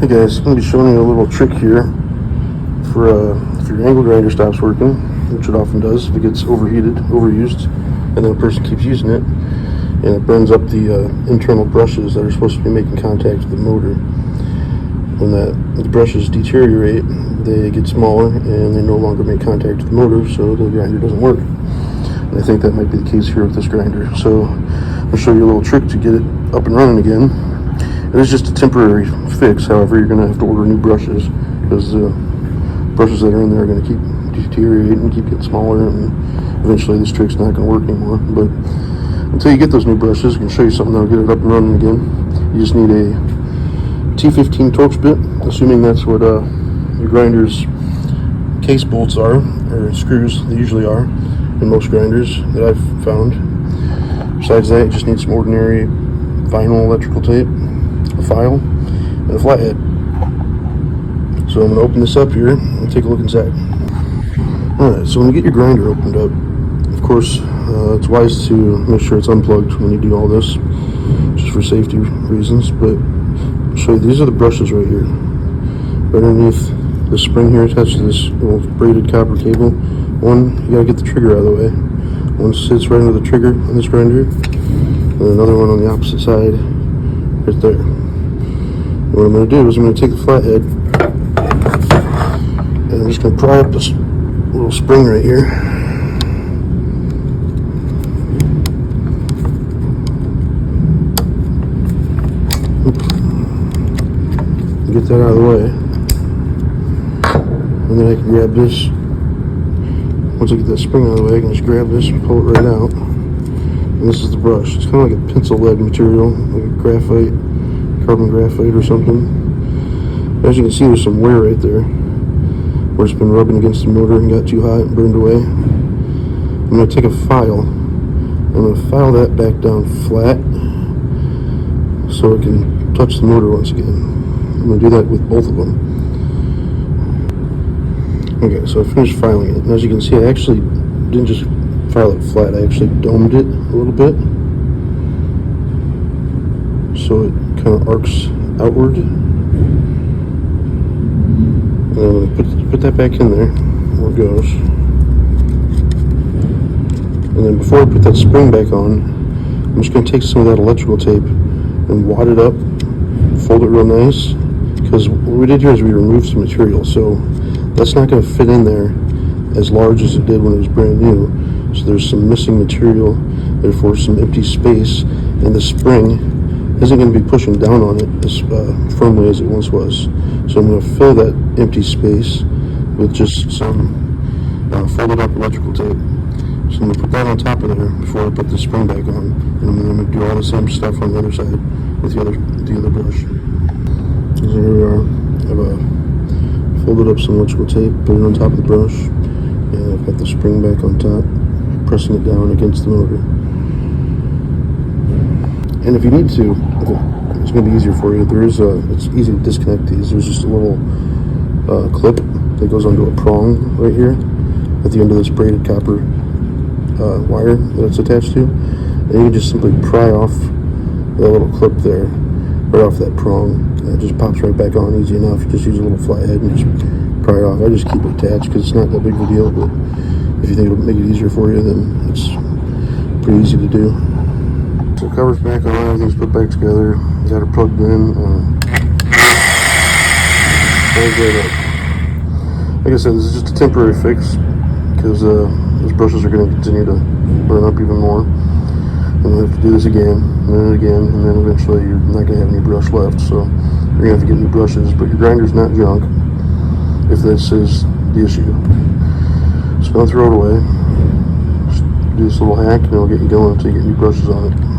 Hey guys, I'm going to be showing you a little trick here for if your angle grinder stops working, which it often does if it gets overheated, overused, and then a person keeps using it, and it burns up the internal brushes that are supposed to be making contact with the motor. When the brushes deteriorate, they get smaller and they no longer make contact with the motor, so the grinder doesn't work. And I think that might be the case here with this grinder. So I'll show you a little trick to get it up and running again. It is just a temporary fix. However, you're going to have to order new brushes because the brushes that are in there are going to keep deteriorating and keep getting smaller, and eventually this trick's not going to work anymore. But until you get those new brushes, I can show you something that'll get it up and running again. You just need a T15 Torx bit, assuming that's what your grinder's case bolts are, or screws. They usually are in most grinders that I've found. Besides that, you just need some ordinary vinyl electrical tape, a file, and a flathead. So I'm going to open this up here and take a look inside. Alright, so when you get your grinder opened up, of course, it's wise to make sure it's unplugged when you do all this, just for safety reasons. But I'll show you, these are the brushes right here. Right underneath the spring here attached to this little braided copper cable. One, you gotta get the trigger out of the way. One sits right under the trigger on this grinder, and another one on the opposite side, right there. What I'm going to do is I'm going to take the flathead and I'm just going to pry up this little spring right here. Get that out of the way. And then I can grab this. Once I get that spring out of the way, I can just grab this and pull it right out. And this is the brush. It's kind of like a pencil lead material, like a graphite, carbon graphite or something. As you can see, there's some wear right there where it's been rubbing against the motor and got too hot and burned away. I'm going to take a file. I'm going to file that back down flat so it can touch the motor once again. I'm going to do that with both of them. Okay, so I finished filing it. And as you can see, I actually didn't just file it flat, I actually domed it a little bit, so it kind of arcs outward. And then I'm going to put that back in there where it goes. And then before I put that spring back on, I'm just going to take some of that electrical tape and wad it up, fold it real nice, because what we did here is we removed some material, so that's not going to fit in there as large as it did when it was brand new. So there's some missing material, therefore some empty space, and the spring isn't going to be pushing down on it as firmly as it once was. So I'm going to fill that empty space with just some folded up electrical tape. So I'm going to put that on top of there before I put the spring back on, and I'm going to do all the same stuff on the other side with the other brush. So here we are. I've folded up some electrical tape, put it on top of the brush, and I've got the spring back on top, pressing it down against the motor. And if you need to, it's going to be easier for you. It's easy to disconnect these. There's just a little clip that goes onto a prong right here at the end of this braided copper wire that it's attached to. And you can just simply pry off that little clip there, right off that prong. And it just pops right back on easy enough. You just use a little flathead and just pry it off. I just keep it attached because it's not that big of a deal, but if you think it'll make it easier for you, then it's pretty easy to do. So the cover's back on, everything's put back together, got it plugged in. Like I said, this is just a temporary fix because those brushes are going to continue to burn up even more. And you'll have to do this again, and then again, and then eventually you're not going to have any brush left, so you're going to have to get new brushes. But your grinder's not junk, if this is the issue. So don't throw it away. Just do this little hack and it'll get you going until you get new brushes on it.